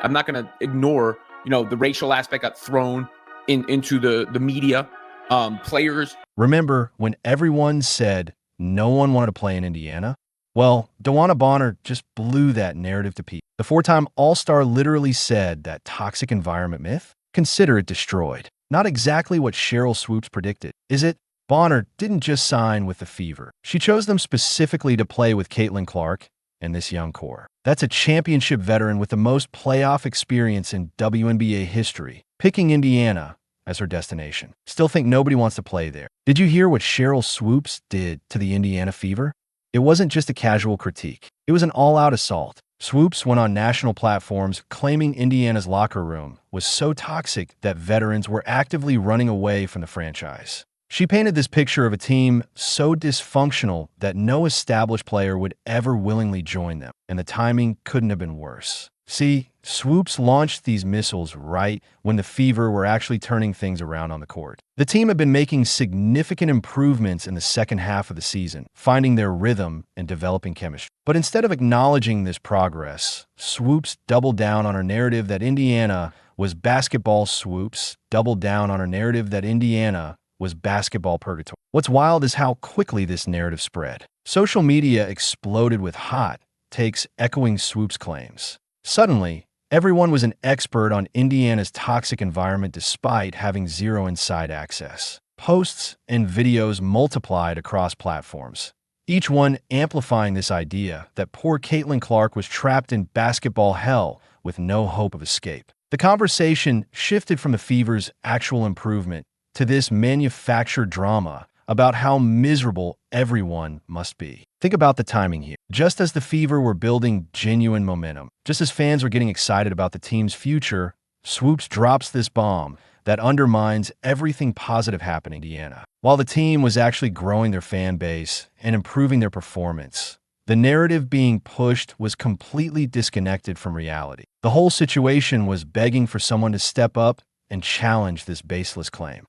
I'm not going to ignore, the racial aspect got thrown into the media. Players. Remember when everyone said no one wanted to play in Indiana? Well, DeWanna Bonner just blew that narrative to pieces. The four-time All-Star literally said that toxic environment myth, consider it destroyed. Not exactly what Shereyl Swoops predicted, is it? Bonner didn't just sign with the Fever. She chose them specifically to play with Caitlin Clark and this young core. That's a championship veteran with the most playoff experience in WNBA history, picking Indiana as her destination. Still think nobody wants to play there. Did you hear what Shereyl Swoops did to the Indiana Fever? It wasn't just a casual critique. It was an all-out assault. Swoops went on national platforms claiming Indiana's locker room was so toxic that veterans were actively running away from the franchise. She painted this picture of a team so dysfunctional that no established player would ever willingly join them, and the timing couldn't have been worse. See, Swoops launched these missiles right when the Fever were actually turning things around on the court. The team had been making significant improvements in the second half of the season, finding their rhythm and developing chemistry. But instead of acknowledging this progress, Swoops doubled down on her narrative that Indiana was basketball. Swoops doubled down on her narrative that Indiana was basketball purgatory. What's wild is how quickly this narrative spread. Social media exploded with hot takes echoing Swoops' claims. Suddenly, everyone was an expert on Indiana's toxic environment despite having zero inside access. Posts and videos multiplied across platforms, each one amplifying this idea that poor Caitlin Clark was trapped in basketball hell with no hope of escape. The conversation shifted from the Fever's actual improvement to this manufactured drama about how miserable everyone must be. Think about the timing here. Just as the Fever were building genuine momentum, just as fans were getting excited about the team's future, Swoops drops this bomb that undermines everything positive happening in Indiana. While the team was actually growing their fan base and improving their performance, the narrative being pushed was completely disconnected from reality. The whole situation was begging for someone to step up and challenge this baseless claim.